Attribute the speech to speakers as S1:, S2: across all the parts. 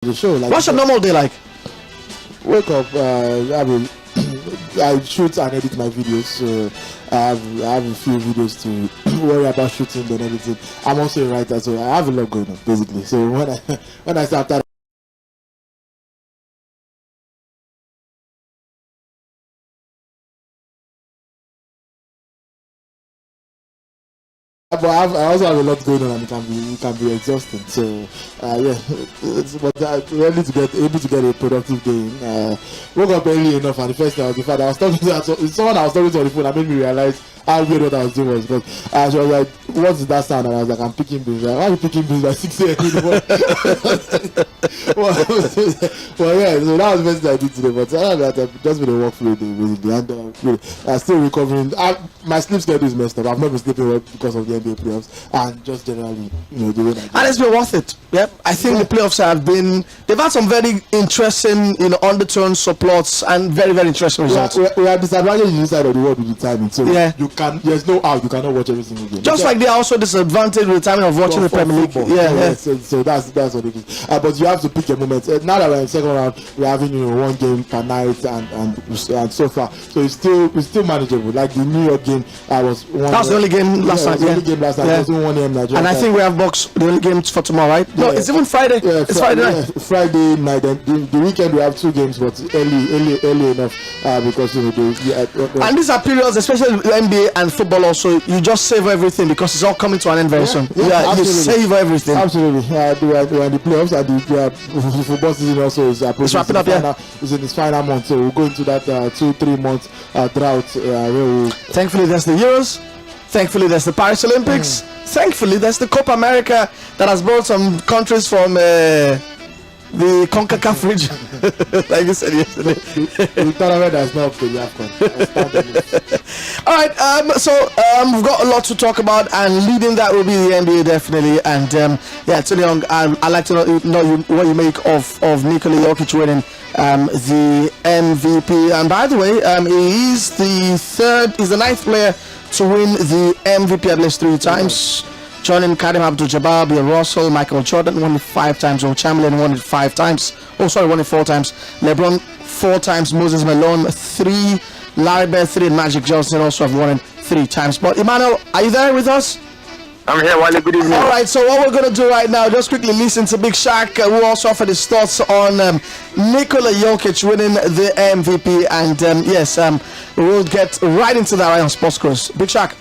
S1: the show. Like,
S2: what's your normal day like?
S1: Wake up, I shoot and edit my videos, so I have a few videos to worry about shooting and everything. I'm also a writer, so I have a lot going on basically. So when I start that, but I also have a lot going on, and it can be exhausting. So yeah, but we're able to get a productive day. Woke up early enough, and the first thing the fact I was talking to someone I was talking to on the phone, that made me realize how weird what I was doing was, because she was like, "What is that sound?" And I was like, "I'm picking beans." Like, why are you picking beans by 6 a.m. in the morning? Well, yeah, so that was the best thing I did today. But other than that, I've just been a work through day basically, and I'm still recovering. My sleep schedule is messed up. I've not been sleeping well because of the NBA playoffs, and just generally, the way that.
S2: And it's been worth it. Yep, I think the playoffs they've had some very interesting, undertones, subplots, and very, very interesting results.
S1: We are disadvantaged in this side of the world with the timing, so
S2: yeah.
S1: There's no how you cannot watch every single game.
S2: Just like they are also disadvantaged with the timing of watching the Premier League. Yeah.
S1: So that's what it is. But you have to pick your moments. Now that we're in second round, we're having one game per night and so far. So it's still manageable. Like the New York game, was one.
S2: That was the only game last night.
S1: The only game last night.
S2: Yeah.
S1: It was 1 a.m. Nigeria.
S2: And I think we have the only games for tomorrow, right? No, it's even Friday.
S1: Yeah,
S2: it's Friday night.
S1: Yeah, Friday night. And the weekend we have 2 games, but early enough because
S2: and these are periods, especially the NBA and football. Also, you just save everything because it's all coming to an end very soon. Yeah, you save everything.
S1: Absolutely. We're in the playoffs, and the football season also is approaching.
S2: It's wrapping up.
S1: It's in its final month, so we'll go into that 2-3 month drought.
S2: Thankfully, there's the Euros. Thankfully, there's the Paris Olympics. Thankfully, there's the Copa America that has brought some countries from the CONCACAF region, like you said yesterday.
S1: The tournament has not been
S2: All right, so we've got a lot to talk about, and leading that will be the NBA definitely. And Tony Young, I'd like to know what you make of Nikola Jokic winning the MVP. And by the way, he's the 9th player to win the MVP at least 3 times. Joining Kareem Abdul-Jabbar, Bill Russell, Michael Jordan won it 5 times, Will Chamberlain won it 5 times. Won it 4 times. LeBron 4 times, Moses Malone 3, Larry Bird 3, and Magic Johnson also have won it 3 times. But Emmanuel, are you there with us?
S3: I'm here, Wale. Good evening.
S2: All right, so what we're going to do right now, just quickly listen to Big Shaq, who also offered his thoughts on Nikola Jokic winning the MVP. And we'll get right into that right on Sports Cruise. Big Shaq.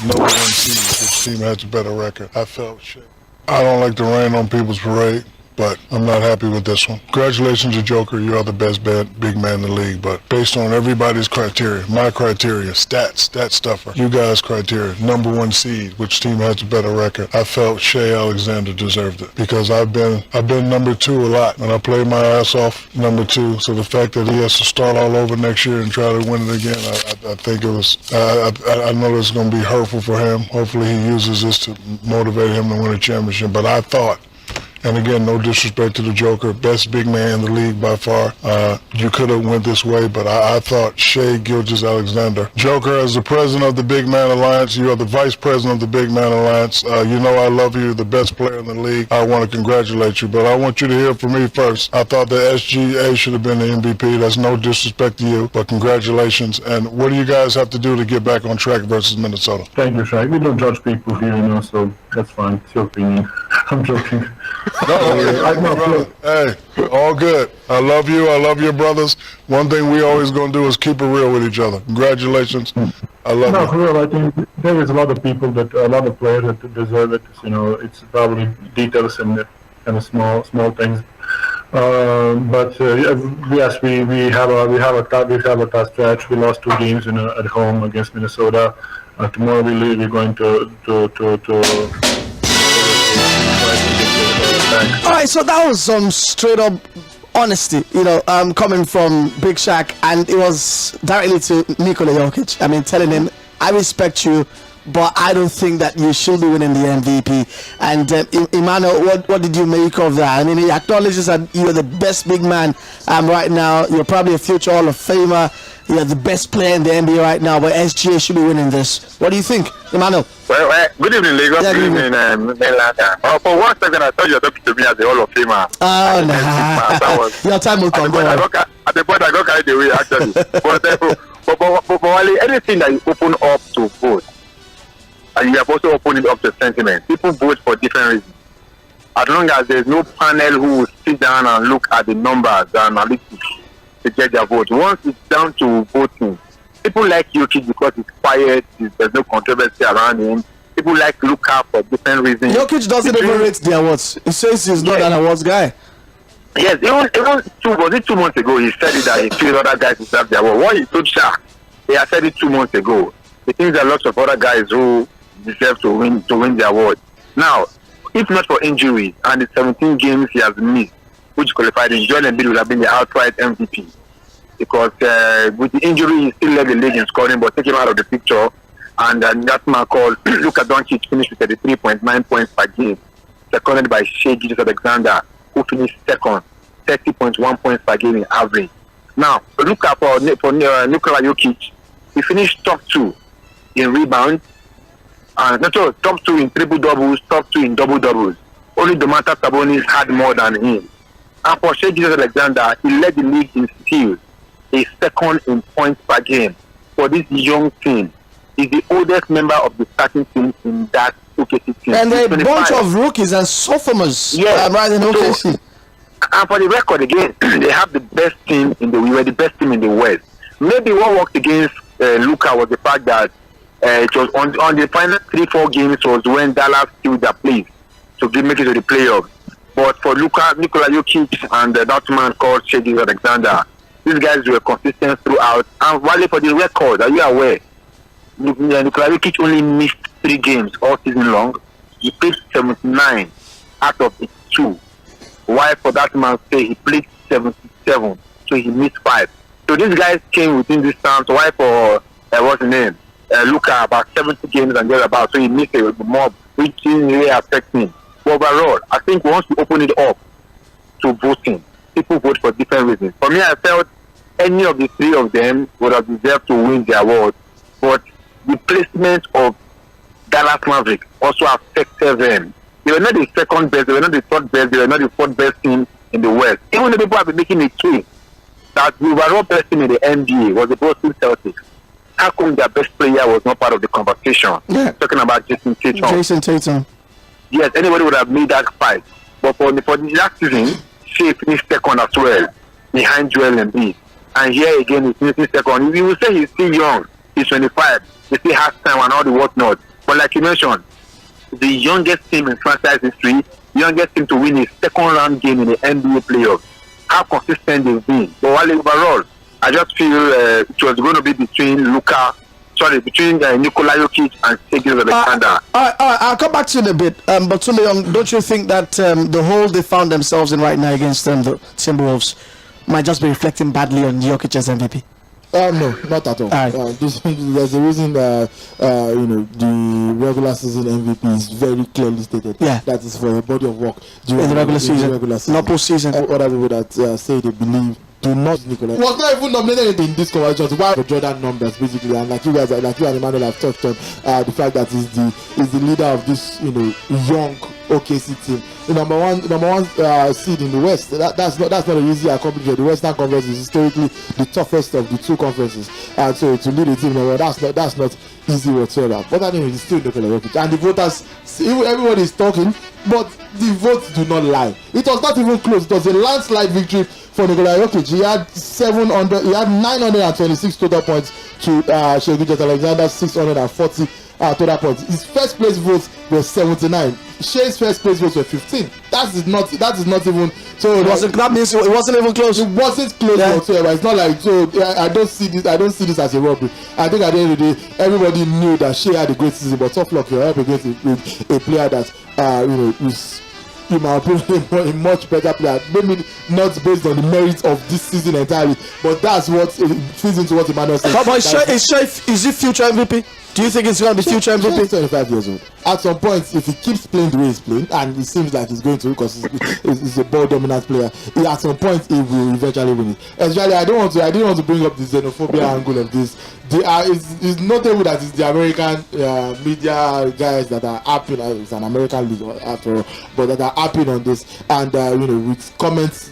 S4: Number 1 seed, which team has a better record. I felt shit. I don't like to rain on people's parade, but I'm not happy with this one. Congratulations to Joker, you are the best big man in the league, but based on everybody's criteria, my criteria, stat stuffer, you guys' criteria, number 1 seed, which team has a better record, I felt Shea Alexander deserved it, because I've been number 2 a lot, and I played my ass off number 2, so the fact that he has to start all over next year and try to win it again, I think it was, I know it's going to be hurtful for him. Hopefully he uses this to motivate him to win a championship, but I thought, and again, no disrespect to the Joker, best big man in the league by far. You could have went this way, but I thought Shea Gilgeous-Alexander. Joker, as the president of the Big Man Alliance, you are the vice president of the Big Man Alliance. You know I love you, the best player in the league. I want to congratulate you, but I want you to hear from me first. I thought the SGA should have been the MVP. That's no disrespect to you, but congratulations. And what do you guys have to do to get back on track versus Minnesota?
S5: Thank you, Shai. We don't judge people here, so that's fine. It's your opinion. I'm joking.
S4: Hey, all good. I love you. I love your brothers. One thing we always going to do is keep it real with each other. Congratulations. I love you.
S5: For real, I think there is a lot of people a lot of players that deserve it. It's probably details and kind of small things. But yes, we have a tough stretch. We lost 2 games at home against Minnesota. Tomorrow we're going to
S2: All right, so that was some straight up honesty, coming from Big Shaq, and it was directly to Nikola Jokic. I mean, telling him, I respect you, but I don't think that you should be winning the MVP. And Emmanuel, what did you make of that? I mean, he acknowledges that you're the best big man right now. You're probably a future Hall of Famer. You're the best player in the NBA right now, but SGA should be winning this. What do you think, Emmanuel?
S3: Well, good evening, Lagos. Good evening, mainland. For 1 second, I thought you were talking to me as the Hall of Famer.
S2: Oh, no. Your time will come.
S3: At the point, I got carried away, actually. but Wale, anything that you open up to vote, and you have also opened it up to sentiment, people vote for different reasons. As long as there's no panel who will sit down and look at the numbers and analytics to get their vote. Once it's down to voting, people like Jokic because he's quiet, there's no controversy around him. People like Luka for different reasons.
S2: Jokic doesn't even rate the awards. He says he's not an awards guy.
S3: Yes, even 2 months ago, he said it that he feels other guys deserve the award. What he told Shaq, he had said it 2 months ago. He thinks there are lots of other guys who deserve to win the award. Now, if not for injuries and the 17 games he has missed, which qualified him, Joel Embiid would have been the outright MVP. Because with the injury, he still led the league in scoring, but take him out of the picture. And that man called Luka Doncic finished with 33.9 points per game, seconded by 𝐶, who finished second, 30.1 points per game in average. Now, Luka for Nikola Jokic, he finished top 2 in rebounds, top 2 in triple doubles, top 2 in double doubles. Only Domantas Sabonis had more than him. And for 𝐶, he led the league in steals, a second in points per game. For this young team, he's the oldest member of the starting team in that OKC team.
S2: And a bunch of rookies and sophomores.
S3: Yeah,
S2: right in OKC.
S3: And for the record again, they have the best team we were the best team in the West. Maybe what worked against Luka was the fact that it was on the final 3-4 games was when Dallas killed their place to make it to the playoffs. But for Nikola Jokic and that man called 𝐶, these guys were consistent throughout. And Wale, for the record, are you aware? Nikola Jokic only missed 3 games all season long. He played 79 out of 82. While for that man say he played 77, so he missed 5. So these guys came within this time. So why for what's the name? Luka about 70 games and thereabout, so he missed a mob, which didn't really affect him. But overall, I think once we open it up to voting, people vote for different reasons. For me, I felt any of the 3 of them would have deserved to win the award, but the placement of Dallas Mavericks also affected them. They were not the second best, they were not the third best, they were not the fourth best team in the West. Even the people have been making a tweet that the overall best team in the NBA was the Boston Celtics. How come their best player was not part of the conversation?
S2: Yeah.
S3: Talking about Jason Tatum. Yes, anybody would have made that fight. But for the last season, she finished second as well, behind Joel Embiid. And here again, he's finishing second. You will say he's still young. He's 25. He still has time and all the whatnot. But like you mentioned, the youngest team in franchise history, youngest team to win a second-round game in the NBA playoffs. How consistent they've been. But while overall, I just feel it was going to be between Nikola Jokic and 𝐶.
S2: I'll come back to you in a bit. But Tunde, don't you think that the hole they found themselves in right now against the Timberwolves might just be reflecting badly on Jokic's MVP?
S1: No, not at all. There's a reason the regular season MVP is very clearly stated.
S2: Yeah,
S1: that is for a body of work
S2: in the regular season, not postseason.
S1: Other people that say they believe do not Nikola was not even nominated in this conversation. Why for Jordan numbers basically, and like you and Emmanuel have touched on the fact that he's the leader of this young OKC team, the number one seed in the West. That's not an easy accomplishment. The Western Conference is historically the toughest of the 2 conferences, and so to lead a team, that's not easy whatsoever. But I mean, it's still Nikola Jokic, and the voters, everybody is talking, but the votes do not lie. It was not even close. It was a landslide victory for Nikola Jokic. He had 926 total points to 𝐶 640 total points. His first place votes were 79. 𝐶's first place votes were 15. That is not even so.
S2: That means it wasn't even close.
S1: It wasn't close whatsoever. It's not like so. I don't see this as a robbery. I think at the end of the day, everybody knew that 𝐶 had a great season, but tough luck you're up against a player that is in my opinion, a much better player. Maybe not based on the merits of this season entirely, but that's what feeds into what Emmanuel said.
S2: But is he future MVP? Do you think it's going to be future MVP?
S1: He's 25 years old. At some point, if he keeps playing the way he's playing, and it seems like he's going to, because he's a ball dominant player, at some point he will eventually win it. Especially, I didn't want to bring up the xenophobia angle of this. It's notable that it's the American media guys that are happy. It's an American league after all, but that are happy on this, and with comments.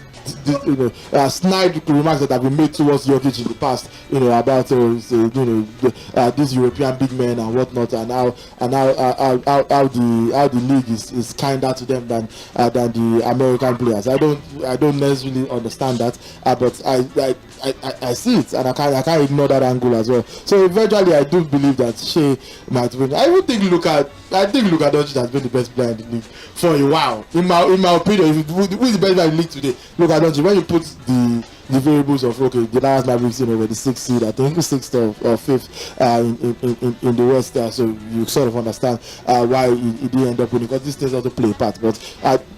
S1: Snide remarks that have been made towards Jokic in the past, about these European big men and whatnot, and how the league is kinder to them than the American players. I don't necessarily understand that, but I see it, and I can't ignore that angle as well. So eventually, I do believe that Shea might win. I even think Luka Doncic has been the best player in the league for a while. In my opinion, who is the best player in the league today? Luka Doncic. When you put the variables of the Dallas Mavericks, were the 6th seed, I think 6th or 5th in the West, so you sort of understand why he didn't end up winning, because these things also play a part. But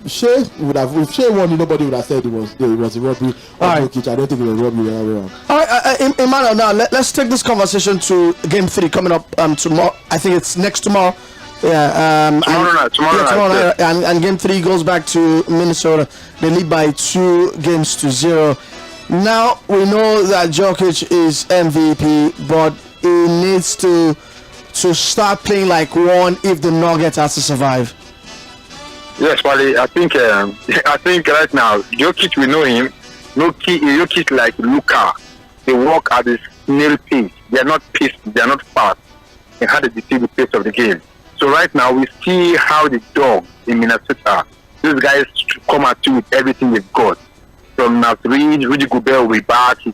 S1: Shea would have, if Shea won, nobody would have said it was a robbery. Jokic. I don't think it was a robbery the other way around. All
S2: right, Emmanuel, now let's take this conversation to Game 3 coming up tomorrow. I think it's next tomorrow. Yeah, tomorrow night. And Game 3 goes back to Minnesota. They lead by 2-0. Now we know that Jokic is MVP, but he needs to start playing like one if the Nuggets has to survive.
S3: Yes, Wally. I think right now Jokic, we know him. Jokic like Luka. They walk at the snail pace. They are not paced. They are not fast. They had to deceive the pace of the game. So right now we see how the dog in Minnesota, these guys come at you with everything they've got. From Rudy Gobert will be back, his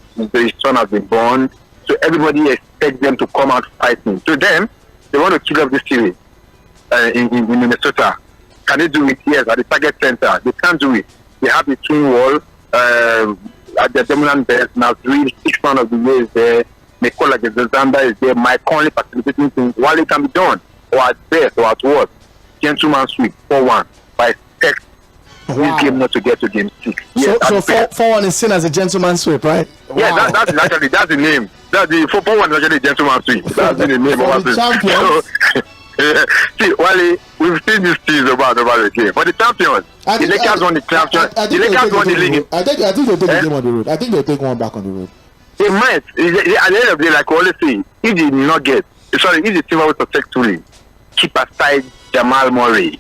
S3: son has been born. So everybody expects them to come out fighting. To them, they want to kill off this series in Minnesota. Can they do it? Yes, at the target center. They can't do it. They have the twin wall at the dominant best. Now 6 rounds of the way is there. Nikola Alexander is there. Mike Conley participating things. While it can be done, or at best, or at worst, gentleman sweep 4-1 by tech. This game not to get to game 6.
S2: Yes, so 4-1 is seen as a gentleman sweep, right?
S3: Yeah, wow. that's the name. That's the 4-1 is actually a gentleman sweep. That's the name of the champions. See, Wally, we've seen these teams about the game. But the champions, the Lakers won the champions. The Lakers won the league.
S1: I think they'll take the game on the road. I think they'll take one back on the road.
S3: They might. At the end of the day, like we always say, if the Nuggets, if the Timberwolves successfully keep aside Jamal Murray,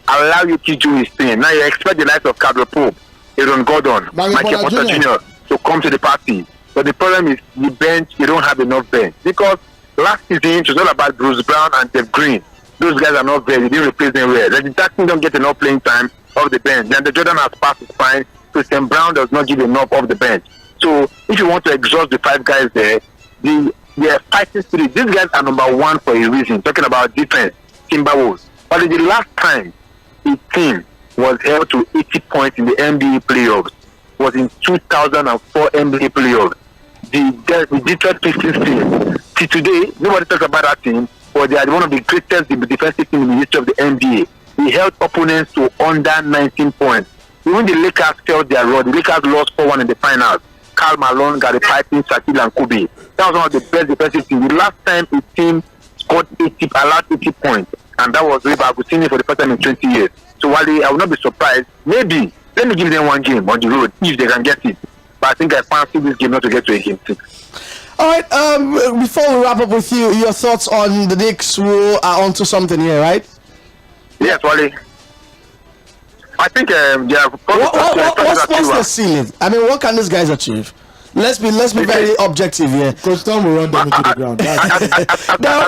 S3: allow you to do his thing. Now you expect the likes of Caldwell Pope, Aaron Gordon, Michael Porter Jr. to come to the party. But the problem is the bench, you don't have enough bench. Because last season it was all about Bruce Brown and Jeff Green. Those guys are not there. They didn't replace them well. Reggie Jackson don't get enough playing time off the bench. Then the Jordan has passed his fine. Christian Brown does not give enough off the bench. So if you want to exhaust the 5 guys there, they are fighting spirit. These guys are number 1 for a reason. Talking about defense, Timberwolves. But the last time a team was held to 80 points in the NBA playoffs was in 2004 NBA playoffs. The Detroit Pistons team. See, today, nobody talks about that team, but they are one of the greatest defensive teams in the history of the NBA. They held opponents to under 19 points. Even the Lakers felt their rod. The Lakers lost 4-1 in the finals. Karl Malone, Gary Payton, Shaquille and Kobe. That was one of the best defensive teams. The last time a team scored allowed 80 points, and that was River Agustini for the first time in 20 years. So while I will not be surprised, maybe let me give them one game on the road if they can get it. But I think I fancy this game not to get to a game 6.
S2: All right. Before we wrap up with you, your thoughts on the Knicks who are onto something here, right?
S3: Yes, Wally. I think
S2: what's the ceiling? I mean, what can these guys achieve? Let's be very objective here.
S1: Coach Tom will run them into the ground.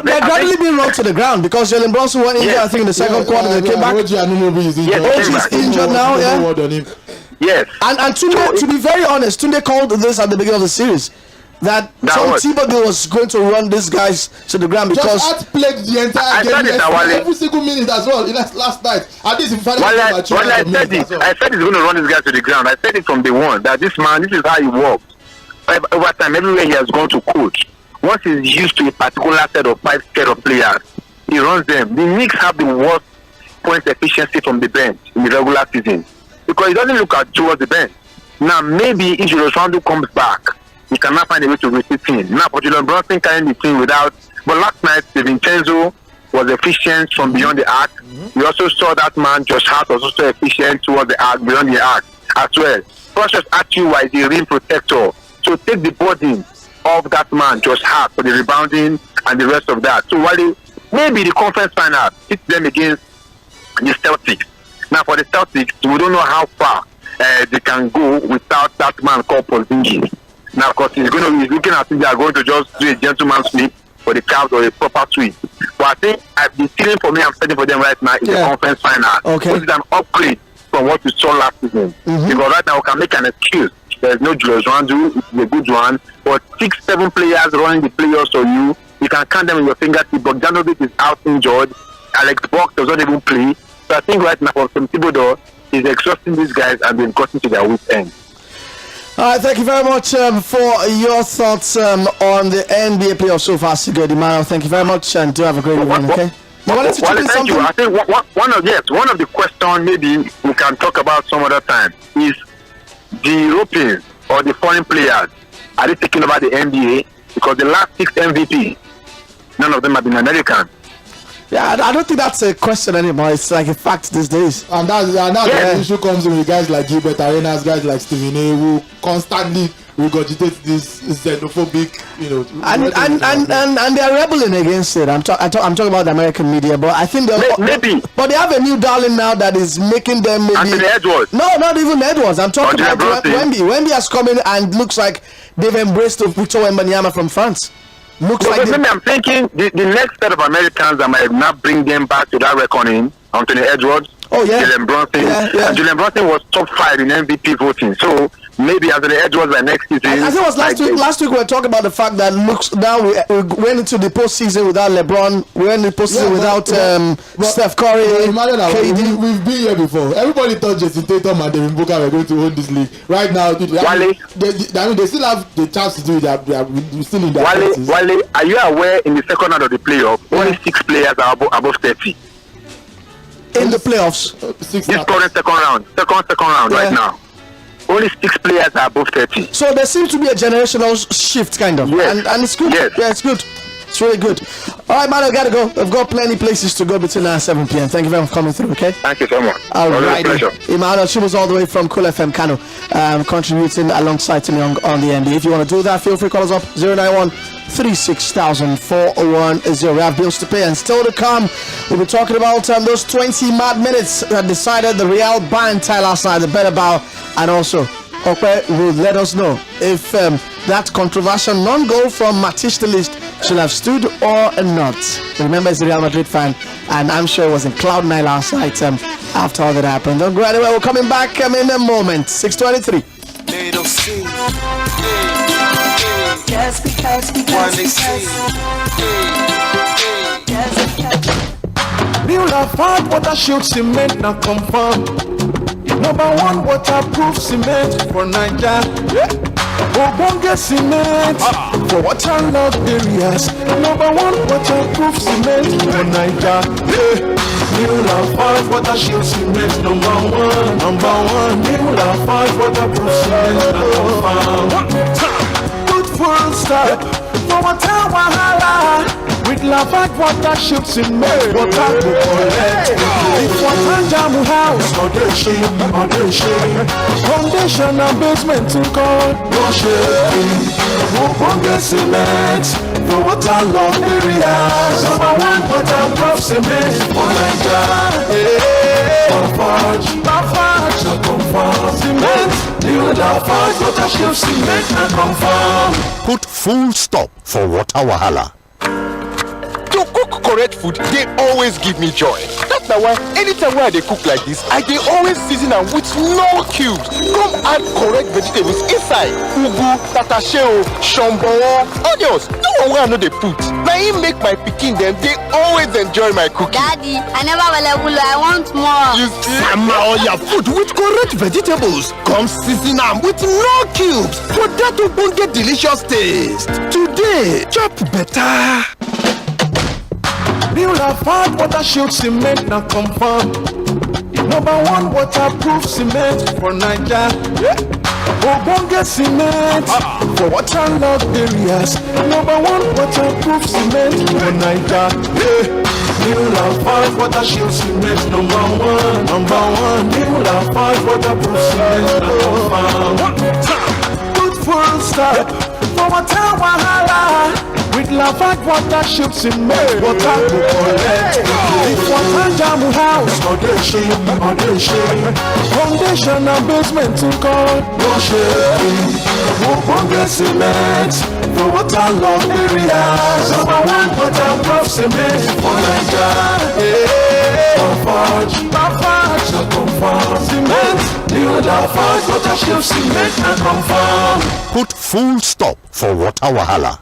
S2: They're gradually being run to the ground because Jalen Brunson went injured. I think in the second quarter they came back.
S1: OG is
S2: injured now. Yeah.
S3: Yes.
S2: And Tunde, to be very honest, Tunde called this at the beginning of the series that Tom Thibodeau was going to run these guys to the ground because
S1: just outplayed the entire game every single minute as well. Last night, at least
S3: I said he's going to run these guys to the ground. I said it from day one that this man, this is how he works. Over time, everywhere he has gone to coach, once he's used to a particular set of 5 set of players, he runs them. The Knicks have the worst points efficiency from the bench in the regular season because he doesn't look at towards the bench. Now maybe if Iṛsᴜnsoʟ comes back, he cannot find a way to repeat him. Now for Jalen Brunson carrying the team without, but last night DiVincenzo was efficient from beyond the arc. We also saw that man Josh Hart was also efficient towards the arc, beyond the arc as well. Precious Achiuwa is the rim protector. So take the burden of that man Josh Hart for the rebounding and the rest of that. So while maybe the conference final hits them against the Celtics. Now for the Celtics, we don't know how far they can go without that man called Porzingis. Now, of course, he's looking at it, they are going to just do a gentleman's sweep for the Cavs or a proper sweep. But I think the feeling for me, I'm setting for them right now is the conference final.
S2: Okay.
S3: Which is an upgrade from what we saw last season. Because right now we can make an excuse. There's no Jᴏɪᴜnᴜ, it's a good one. But 6-7 players running the playoffs for you can count them in your fingertips. But Bogdanović is out injured. Alex Burks does not even play. So I think right now for some Thibodeau, he's exhausting these guys and they've gotten to their wit's end.
S2: All right, thank you very much for your thoughts on the NBA playoffs so far, Sigurd Imano. Thank you very much and do have a great evening, okay?
S3: Thank you. I think one of the questions maybe we can talk about some other time is the Europeans or the foreign players, are they taking over the NBA? Because the last 6 MVP, none of them have been American.
S2: Yeah, I don't think that's a question anymore. It's like a fact these days.
S1: And that's the issue comes in with guys like Gilbert Arenas, guys like Stephen A, who constantly regurgitate this xenophobic,
S2: and they're rebelling against it. I'm talking about the American media, but I think
S3: maybe.
S2: But they have a new darling now that is making them maybe.
S3: Anthony Edwards.
S2: No, not even Edwards. I'm talking about Wemby. Wemby has come in and looks like they've embraced Victor Wembanyama from France. Looks like
S3: maybe I'm thinking the next set of Americans that might not bring them back to that reckoning, Anthony Edwards, Jalen Brunson. And Jalen Brunson was top 5 in MVP voting. So maybe Anthony Edwards by next season.
S2: I think it was last week. Last week we were talking about the fact that now we went into the postseason without LeBron. We went into the postseason without Steph Curry.
S1: We've been here before. Everybody thought Jason Tatum and Devin Booker were going to win this league. Right now, they still have the chance to do it. They're still in their
S3: Wale, are you aware in the second round of the playoff, only 6 players are above 30?
S2: In the playoffs?
S3: This current second round right now. Only 6 players are above 30.
S2: So there seems to be a generational shift, kind of.
S3: Yes.
S2: And it's good.
S3: Yes.
S2: Yeah, it's good. It's really good. All right, man, I gotta go. I've got plenty places to go between now and 7 p.m. Thank you very much for coming through, okay?
S3: Thank you so much.
S2: All right.
S3: Pleasure.
S2: Imano, she was all the way from Cool FM Kano, contributing alongside Timmy on the NBA. If you want to do that, feel free to call us up 091-36,410. We have bills to pay and still to come. We'll be talking about those 20 mad minutes that decided the Real ban tie last night, the better bow, and also Okpe will let us know if that controversial non-goal from Matthijs de Ligt should have stood or not. Remember, he's a Real Madrid fan, and I'm sure it was in cloud 9 last night after all that happened. Don't go anywhere. We're coming back in a moment. 6:23.
S6: Real hard water shield cement now confirm. Number 1 waterproof cement for Nigeria. Ogbonge cement for waterlogged areas. Number 1 waterproof cement for Nigeria. Real hard water shield cement number 1. Real hard waterproof cement now confirm. Good full stop for water wahala. With Lavag water shield cement, water to collect. If water jam house, foundation and basement to call. Ogbonge cement for waterlogged areas. Number 1 waterproof cement for Nigeria. Lafarge, the confirm cement. You Lafarge water shield cement and confirm.
S7: Put full stop for water wahala.
S8: To cook correct food, they always give me joy. That's why anytime when they cook like this, I they always season them with no cubes. Come add correct vegetables inside. Ugu, tatasheo, shombo, onions. No one I know they put. Now he make my pikin them, they always enjoy my cooking.
S9: Daddy, I never will. I want more.
S8: You see?
S7: Sama all your food with correct vegetables. Come season them with no cubes for that to get delicious taste. Today, chop better.
S6: New Lafarge water-shield cement now confirm. Number one waterproof cement for Naija. Ogbonge cement for waterlogged areas. Number one waterproof cement for Naija. New Lafarge water-shield cement number one. New Lafarge waterproof cement number one. Good full stop for water wahala. With Lafarge water-shield cement, water go collect. If water jam house, or they shame. Foundation and basement to call, no shame. Ogbonge cement for waterlogged areas. Number one waterproof cement for Naija. Lafarge, so confirm cement. New Lafarge water-shield cement and confirm.
S7: Put full stop for water wahala.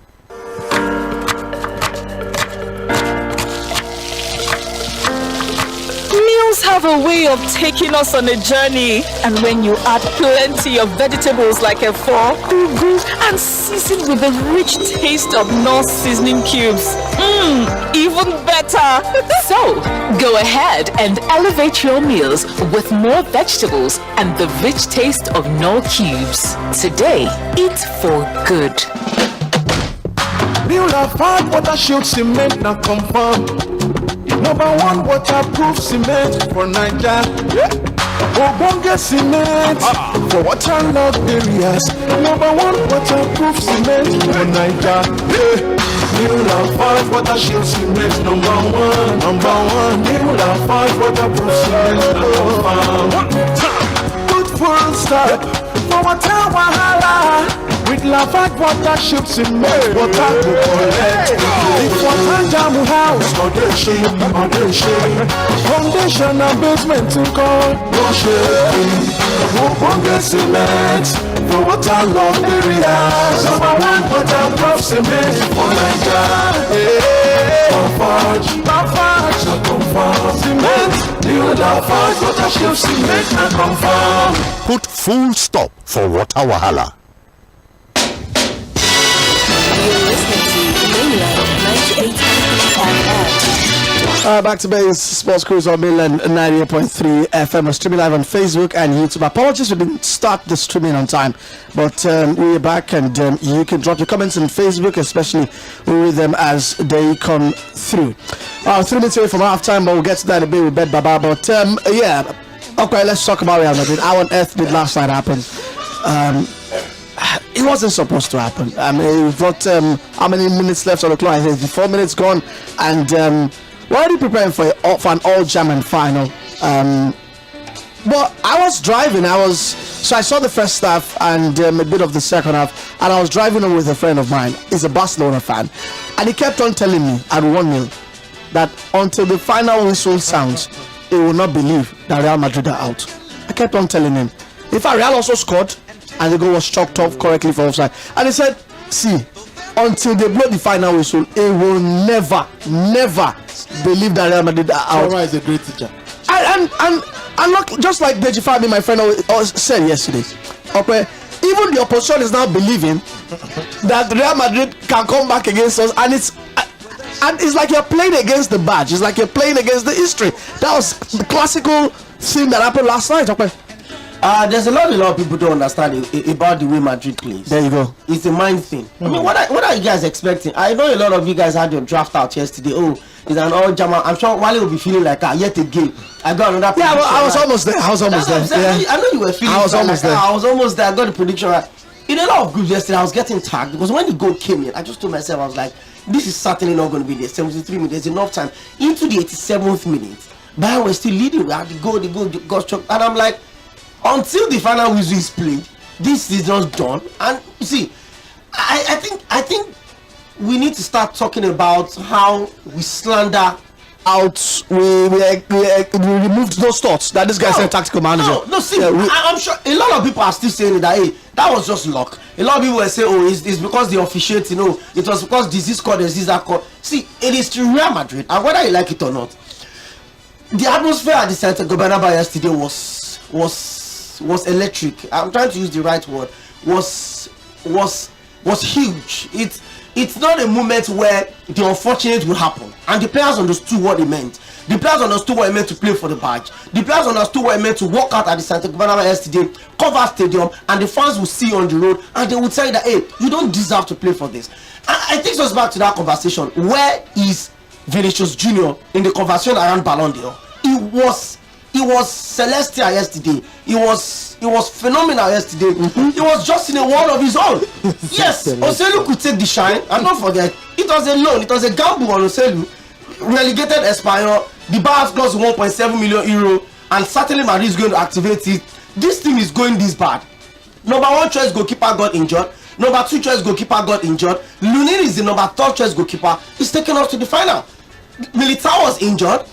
S10: Meals have a way of taking us on a journey, and when you add plenty of vegetables like ⴏ, ugu, and season with the rich taste of Knorr seasoning cubes, even better.
S11: So, go ahead and elevate your meals with more vegetables and the rich taste of Knorr cubes. Today, eat for good.
S6: New Lafarge water-shield cement now confirm. Number one waterproof cement for Naija. Ogbonge cement for waterlogged areas. Number one waterproof cement for Naija. New Lafarge water-shield cement number one. New Lafarge waterproof cement number one. Good full stop for water wahala. With Lafarge water-shield cement, water go collect. If water jam house, or they shame. Foundation and basement to call, no shame. Ogbonge cement for waterlogged areas. Number one waterproof cement for Naija. Lafarge, so confirm cement. New Lafarge water-shield cement and confirm.
S7: Put full stop for water wahala.
S11: You're listening to Mainland 98.3 FM.
S2: Back to base sports cruise on Mainland 98.3 FM. We're streaming live on Facebook and YouTube. Apologies we didn't start the streaming on time, but we're back, and you can drop your comments on Facebook, especially we read them as they come through. 3 minutes away from half time, but we'll get to that in a bit with Bet Baba. But okay, let's talk about Real Madrid. How on earth did last night happen? It wasn't supposed to happen. I mean, we've got how many minutes left on the clock? I think 4 minutes gone, and we're already preparing for an all-German final. But I was driving. So I saw the first half and a bit of the second half, and I was driving over with a friend of mine. He's a Barcelona fan, and he kept on telling me at 1-0 that until the final whistle sounds, he will not believe that Real Madrid are out. I kept on telling him. In fact, Real also scored, and the goal was chalked off correctly for offside. And he said, see, until they blow the final whistle, he will never believe that Real Madrid are out.
S1: Sora is a great teacher.
S2: And not just like Deji Fabi, my friend, said yesterday. Okay, even the opposition is now believing that Real Madrid can come back against us, and it's like you're playing against the badge. It's like you're playing against the history. That was the classical thing that happened last night. Okay.
S12: There's a lot of people don't understand about the way Madrid plays.
S2: There you go.
S12: It's a mind thing. I mean, what are you guys expecting? I know a lot of you guys had your draft out yesterday. Oh, it's an all German. I'm sure Wale will be feeling like yet again. I got another.
S2: Yeah, I was almost there. Yeah.
S12: I know you were feeling.
S2: I was almost there.
S12: I was almost there. I got the prediction right. In a lot of groups yesterday, I was getting tagged because when the goal came in, I just told myself, I was like, this is certainly not going to be there. 73 minutes, there's enough time. Into the 87th minute, Bayern were still leading. We had the goal got struck, and I'm like, until the final whistle is played, this is not done. And you see, I think we need to start talking about how we slander
S2: out. We removed those thoughts that this guy said tactical manager.
S12: No, see, I'm sure a lot of people are still saying that that was just luck. A lot of people will say, it's because the officiates, it was because this called, this that called. See, it is to Real Madrid, and whether you like it or not, the atmosphere at the Santiago Bernabeu yesterday was electric. I'm trying to use the right word. Was huge. It's not a moment where the unfortunate will happen. And the players understood what it meant. The players understood what it meant to play for the badge. The players understood what it meant to walk out at the Santiago Bernabeu yesterday, cover stadium, and the fans will see you on the road, and they will tell you that, hey, you don't deserve to play for this. And I think us back to that conversation. Where is Vinicius Junior in the conversation around Ballon d'Or? He was celestial yesterday. He was phenomenal yesterday. He was just in a world of his own. Yes, Oselu could take the shine, and don't forget, it was a loan, it was a gamble on Oselu. Relegated Espanyol, the bar cost 1.7 million euro, and certainly Madrid is going to activate it. This team is going this bad. Number 1 choice goalkeeper got injured. Number 2 choice goalkeeper got injured. Lunin is the number 3 choice goalkeeper. He's taken us to the final. Militao was injured.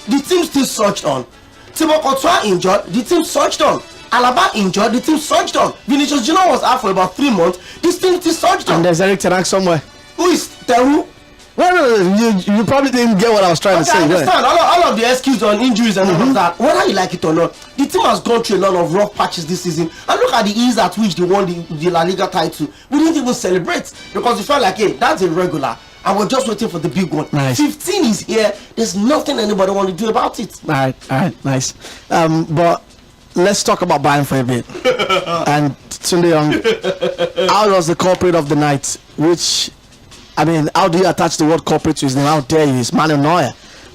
S12: The team still surged on. Thibaut Courtois injured. The team surged on. Alaba injured. The team surged on. Vinicius Junior was out for about 3 months. This team still surged on.
S2: And there's Eric Ten Hag somewhere.
S12: Who is Teru?
S2: No, you probably didn't get what I was trying to say.
S12: I understand all of the excuses on injuries and all of that. Whether you like it or not, the team has gone through a lot of rough patches this season. And look at the ease at which they won the La Liga title. We didn't even celebrate because we felt like, hey, that's a regular. And we're just waiting for the big one.
S2: Nice.
S12: 15 is here. There's nothing anybody want to do about it.
S2: All right, nice. But let's talk about Bayern for a bit. And Tunde Young, how was the culprit of the night? Which, I mean, how do you attach the word culprit to his name? How dare you? It's Manuel Neuer.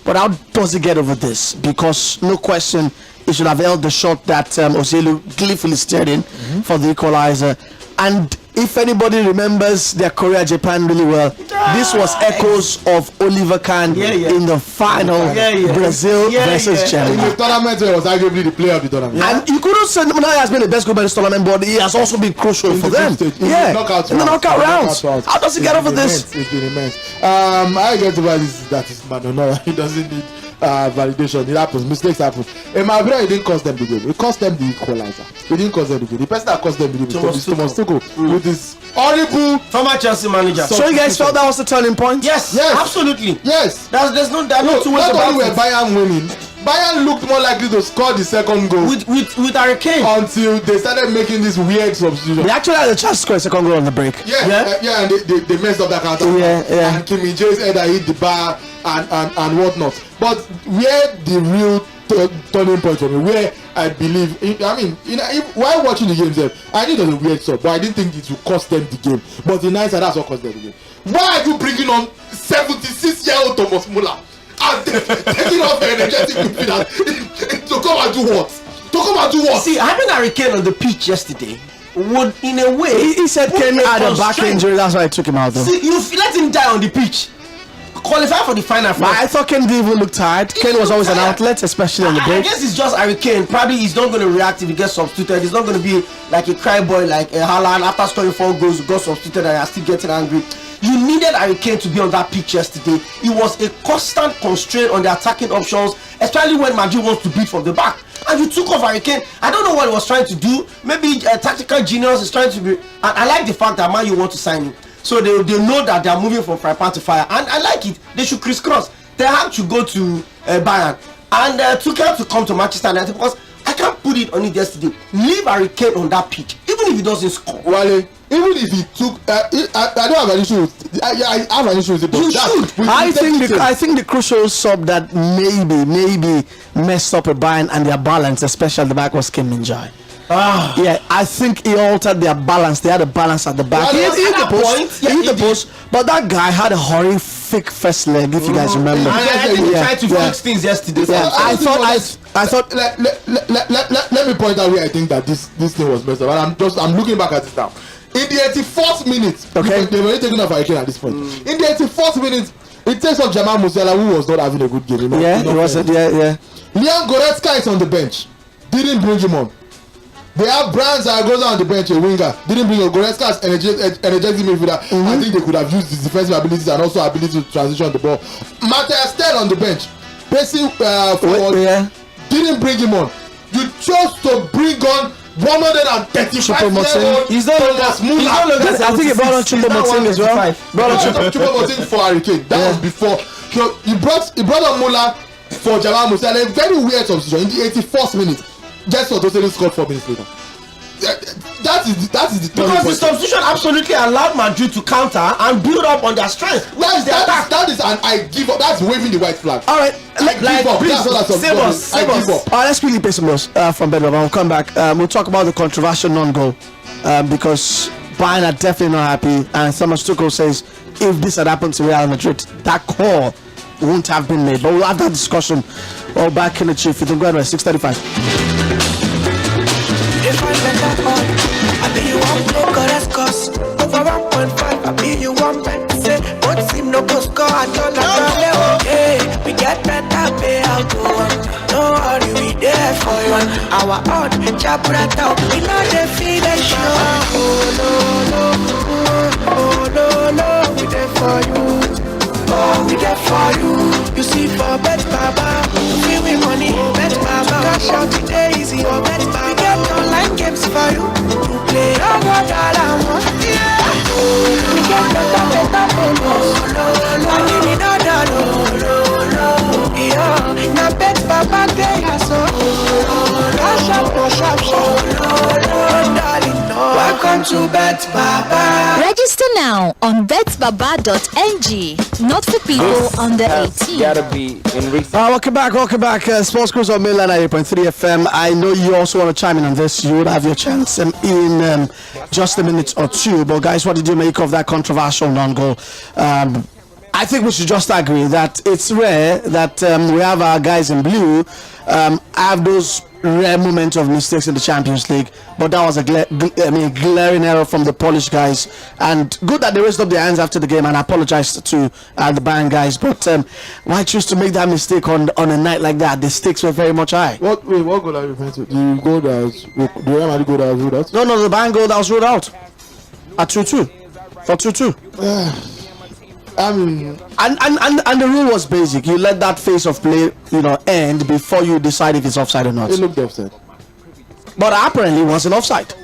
S2: But how does he get over this? Because no question, he should have held the shot that Oselu gleefully steered in for the equalizer. And if anybody remembers their Korea Japan really well, this was echoes of Oliver Kahn in the final, Brazil versus Germany.
S1: In the tournament, he was arguably the player of the tournament.
S2: And you couldn't say Neuer has been the best goalkeeper in this tournament, but he has also been crucial for them.
S1: In the knockout rounds.
S2: How does he get over this?
S1: It's been immense. I get over this. That is Manuel Neuer. He doesn't need validation. It happens. Mistakes happen. In my opinion, it didn't cost them the game. It cost them the equalizer. It didn't cost them the game. The person that cost them the game is Thomas Tuchel with this horrible
S12: former Chelsea manager.
S2: So you guys felt that was the turning point?
S12: Yes, absolutely.
S1: Yes.
S12: There's no two ways
S1: not
S12: about
S1: only
S12: it.
S1: were Bayern winning, Bayern looked more likely to score the second goal
S12: with Harry Kane
S1: until they started making this weird substitution.
S2: They actually had a chance to score a second goal on the break.
S1: And they messed up that counter. And Kim Min-jae's header hit the bar and whatnot. But where the real turning point for me, where I believe, while watching the game, I knew it was a weird stuff, but I didn't think it would cost them the game. But the night that's what cost them the game. Why are you bringing on 76-year-old Thomas Müller and taking off the energetic midfielder to come and do what?
S12: See, having Harry Kane on the pitch yesterday would, in a way,
S2: he said Kane had a back injury, that's why I took him out though.
S12: See, you let him die on the pitch. Qualify for the final.
S2: I thought Kane didn't even look tired. Kane was always an outlet, especially on the break.
S12: I guess it's just Harry Kane. Probably he's not going to react if he gets substituted. He's not going to be like a cry boy like Haaland after scoring 4 goals, got substituted and are still getting angry. You needed Harry Kane to be on that pitch yesterday. It was a constant constraint on the attacking options, especially when Madrid wants to beat from the back. And you took off Harry Kane. I don't know what he was trying to do. Maybe a tactical genius is trying to be. I like the fact that Man U want to sign him. So they know that they are moving from fry pan to fire, and I like it. They should crisscross. They have to go to Bayern and Tuchel to come to Manchester United, because I can't put it on it yesterday. Leave Harry Kane on that pitch, even if he doesn't score.
S1: Wale, even if he took, I don't have an issue with. I have an issue with it. But
S12: you should.
S2: I think the crucial sub that maybe messed up a Bayern and their balance, especially at the back, was Kim Min-jae. Yeah, I think he altered their balance. They had a balance at the back. He hit the post, but that guy had a horrific first leg, if you guys remember.
S12: I think he tried to fix things yesterday.
S2: I thought.
S1: Let me point out where I think that this thing was messed up, and I'm looking back at it now. In the 84th minute, they were taking off Hurricane at this point. In the 84th minute, it takes off Jamal Musiala, who was not having a good game.
S2: He wasn't.
S1: Leon Goretzka is on the bench. Didn't bring him on. They have Brian Zaragoza on the bench, a winger. Didn't bring Goretzka as energetic midfielder. I think they could have used his defensive abilities and also ability to transition the ball. Matthias Tel on the bench, pacing forward. Didn't bring him on. You chose to bring on 135-year-old
S12: He's not
S2: I think he brought on Choupo-Moting as well.
S1: Choupo-Moting for Harry Kane. That was before. So he brought on Müller for Jamal Musiala. A very weird substitution in the 84th minute. Guess what? Oselu scored 4 minutes later. that is the
S12: because the substitution absolutely allowed Madrid to counter and build up on their strength.
S1: That is an I give up. That's waving the white flag.
S2: All right,
S12: save us.
S2: All right, let's quickly pay some bills from Bedlam. I'll come back. We'll talk about the controversial non-goal because Bayern are definitely not happy, and Thomas Tuchel says if this had happened to Real Madrid, that call won't have been made. But we'll have that discussion all back in the chief. It's going to 6:35.
S13: If I bet that on, I bet you won't play cause over 1.5, I bet you won't bet. Say, but seem no go score at all. Hey, we get better payout. No hurry, we there for you. Our odd, chap right out. We know the feeling show. Oh no, we there for you. Oh, we there for you. You see for Bet Baba, feel me money. Bet Baba, cash out today easy. For Bet Baba, get online games for you. You play all $1. Yeah. We get better bonus. I give it $1. Yeah. Now Bet Baba play us cash out, darling. Welcome to Bet Baba.
S14: Register now on betbaba.ng. Not for people under 18.
S15: Gotta be in recent.
S2: Welcome back. Sports Cruise on Milan 98.3 FM. I know you also want to chime in on this. You would have your chance in just a minute or two. But guys, what did you make of that controversial non-goal? I think we should just agree that it's rare that we have our guys in blue have those rare moments of mistakes in the Champions League, but that was a glaring error from the Polish guys, and good that they raised up their hands after the game and apologized to the Bayern guys. But why choose to make that mistake on a night like that? The stakes were very much high.
S1: What goal are you referring to? The goal that the Real Madrid goal that was ruled out?
S2: No, the Bayern goal that was ruled out at 2-2 for 2-2.
S1: I mean,
S2: and the rule was basic. You let that phase of play, end before you decide if it's offside or not.
S1: It looked offside,
S2: but apparently it wasn't offside.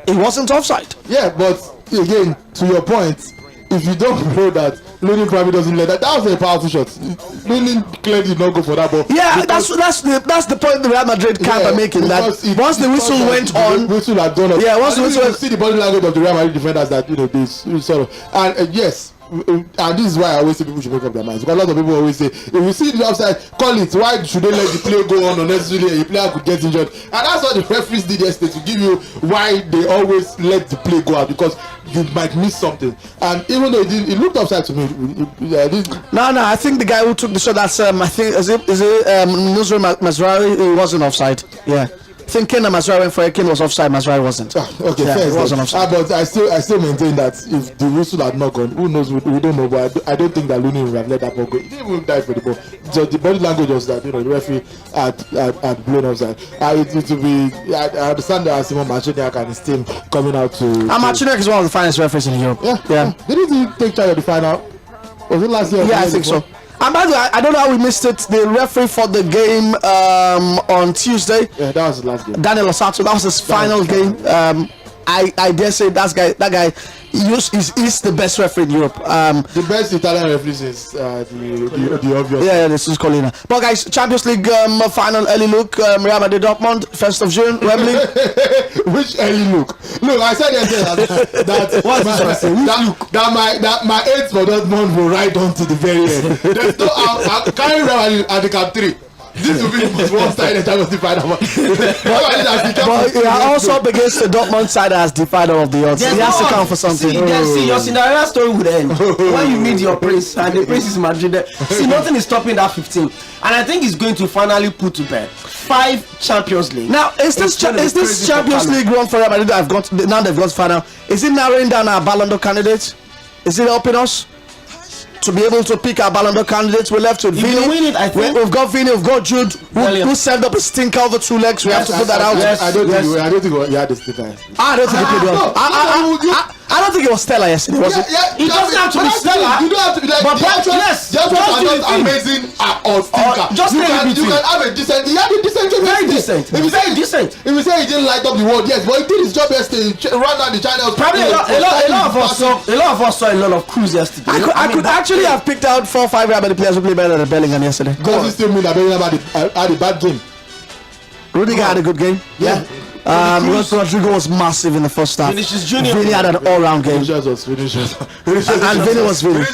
S2: It wasn't offside.
S1: Yeah, but again, to your point, if you don't know that Lunin probably doesn't let that was a powerful shot. Lunin clearly did not go for that ball.
S2: Yeah, that's the point the Real Madrid camp are making. That once the whistle went on,
S1: whistle had done up.
S2: Yeah, once the whistle,
S1: you see the body language of the Real Madrid defenders that this sort of and yes. And this is why I always say people should make up their minds, because a lot of people always say if you see the offside, call it. Why should they let the play go on unnecessarily? A player could get injured, and that's what the referees did yesterday to give you why they always let the play go out, because you might miss something. And even though it looked offside to me,
S2: no, I think the guy who took the shot, that's I think is it Nusra Mazraoui, he wasn't offside. Yeah. I think Kenan Mazraoui went for it. Ken was offside. Mazraoui wasn't.
S1: Okay,
S2: yeah,
S1: fair.
S2: It wasn't offside.
S1: But I still maintain that if the whistle had not gone, who knows? We don't know. But I don't think that Lunin would have let that ball go. He didn't even dive for the ball. So the body language was that the referee had blown offside. It will be. I understand that Simon Marciniak and his team coming out to.
S2: And Marciniak is one of the finest referees in Europe. Yeah.
S1: Didn't he take charge of the final? Was it last year?
S2: Yeah, I think so. And by the way, I don't know how we missed it. The referee for the game on Tuesday.
S1: Yeah, that was the last game.
S2: Daniel Osato. That was his final game. I dare say that guy is the best referee in Europe.
S1: The best Italian referee is the obvious.
S2: Yeah, this is Colina. But guys, Champions League final early look. Real Madrid Dortmund, 1st of June, Wembley.
S1: Which early look? Look, I said yesterday that my 8th for Dortmund will ride on to the very end. There's no, I'm carrying Real Madrid at the Camp 3. This will be the most one-sided Champions League final.
S2: But you are also up against the Dortmund side as the final of the odds. He has to count for something.
S12: See, your Cinderella story would end when you meet your prince, and the prince is Madrid. See, nothing is stopping that 15, and I think he's going to finally put to bed 5 Champions League.
S2: Now, is this Champions League run for Real Madrid that now they've got final? Is it narrowing down our Ballon d'Or candidates? Is it helping us to be able to pick our Ballon d'Or candidates? We're left with Vini. We've got Vini, we've got Jude, who served up a stinker over 2 legs. We have to put that out.
S1: I don't think he had the stinker.
S2: I don't think he played well. I don't think it was Stella yesterday, was it?
S12: It doesn't have to be Stella.
S1: You don't have to be like, but
S12: yes,
S1: just amazing or stinker. You can have a decent. He had a decent job.
S12: Very decent. If
S1: you say he didn't light up the world, yes, but he did his job yesterday. Ran down the channels.
S12: Probably a lot of us saw a lot of crews yesterday.
S2: I could actually have picked out 4 or 5 Real Madrid players who played better than Bellingham yesterday.
S1: Does it still mean that Bellingham had a bad game?
S2: Rudiger had a good game.
S1: Yeah.
S2: Rodrigo was massive in the first half. Vinny had an all-round game. And Vinny was Vinny.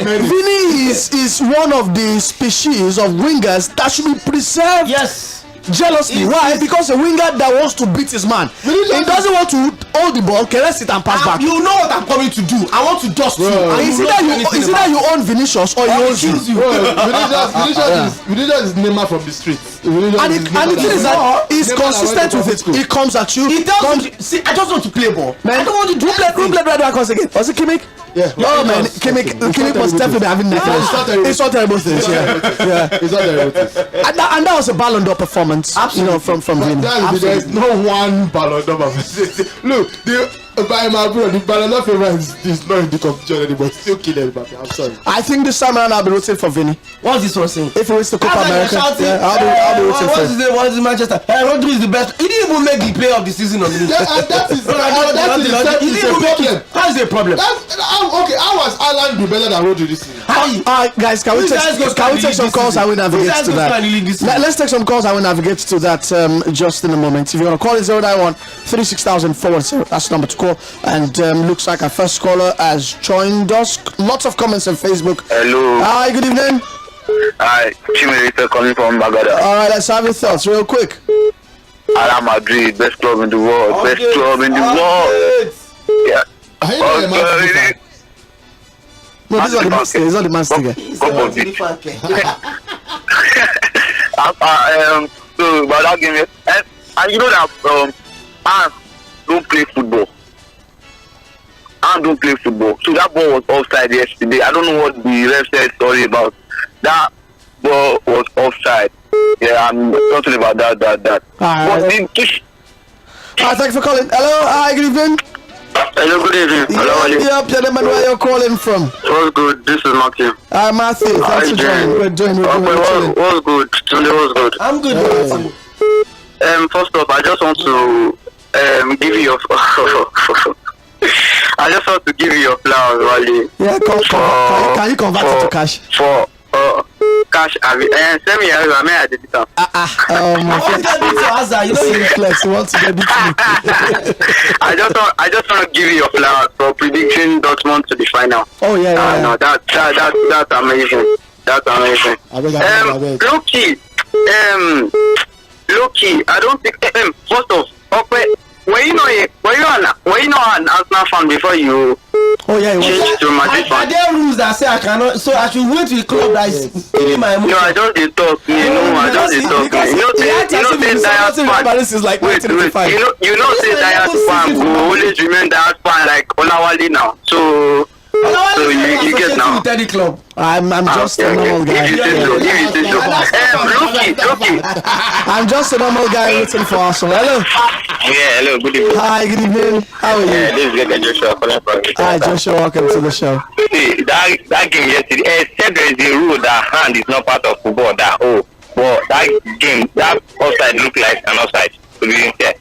S2: And Vinny is one of the species of wingers that should be preserved.
S12: Yes.
S2: Jealously. Why? Because a winger that wants to beat his man. He doesn't want to hold the ball, caress it and pass back.
S12: You know what I'm coming to do. I want to dust you.
S2: Is it that you own Vinicius or he owns you?
S1: Vinicius is Neymar from the streets.
S2: And the thing is that he's consistent with it. He comes at you.
S12: He tells you, see, I just want to play ball.
S2: Man, I don't want to do play right now again. Was it Kimmich?
S1: Yeah.
S2: Oh man, Kimmich was definitely having necklace. It's not terrible things. Yeah.
S1: It's not terrible things.
S2: And that was a Ballon d'Or performance.
S12: Absolutely.
S2: You know, from Vinny.
S1: There's no one Ballon d'Or performance. Look, by my bro, the Ballon d'Or favorite is not in the competition anymore. Still killing Mbappe. I'm sorry.
S2: I think this time around I'll be rooting for Vinny.
S12: What's this one saying?
S2: If he wins the Copa America, I'll be rooting for him.
S12: What is Manchester? Rodri is the best. He didn't even make the player of the season on the league.
S1: That is a problem. Okay, how was Haaland be better than Rodri this season?
S2: Guys, can we take some calls? I will navigate to that. Let's take some calls. I will navigate to that just in a moment. If you want to call it 091-36000-410, that's the number to call. And looks like our first caller has joined us. Lots of comments on Facebook.
S3: Hello.
S2: Hi, good evening.
S3: Hi, Tᴏɪᴛᴛᴇʀ calling from Bagada.
S2: All right, let's have your thoughts real quick.
S3: Real Madrid, best club in the world. Best club in the world. Yeah.
S2: No, this is not the Man City. It's not the Man City.
S3: So, but that game, and you know that I don't play football. So that ball was offside yesterday. I don't know what the ref said sorry about. That ball was offside. Yeah, I'm talking about that.
S2: Thank you for calling. Hello, hi, good evening.
S3: Hello, good evening. Hello,
S2: yep, gentlemen, where you're calling from?
S3: What's good? This is Matthew.
S2: Matthew, thanks for joining. We're chilling.
S3: What's good? Today was good.
S12: I'm good.
S3: First off, I just want to give you your I just want to give you your flowers, Wally.
S2: Yeah, can you convert it to cash?
S3: For cash, send me I did it up.
S2: You know you're flex. You want to get it?
S3: I just want to give you your flowers for predicting Dortmund to the final.
S2: Oh yeah.
S3: No, that's amazing. That's amazing. Low-key, I don't think. First off, okay, were you not an Arsenal fan before you?
S2: Oh yeah,
S3: changed to Madrid fan?
S12: Are there rules that say I cannot? So I should wait to a club that is giving my emotion?
S3: No, I just did talk. You know, I just did talk. You know, say Dias fan. Wait. You know, say Dias fan will always remain Dias fan like Olawale now. So you get now.
S2: I'm just a normal guy. I'm just a normal guy waiting for Arsenal. Hello.
S3: Yeah, hello. Good evening.
S2: Hi, good evening. How are you?
S3: Yeah, this is Joshua.
S2: Hi, Joshua. Welcome to the show.
S3: See, that game yesterday, except there is a rule that hand is not part of football. But that game, that offside looked like an offside. To be fair.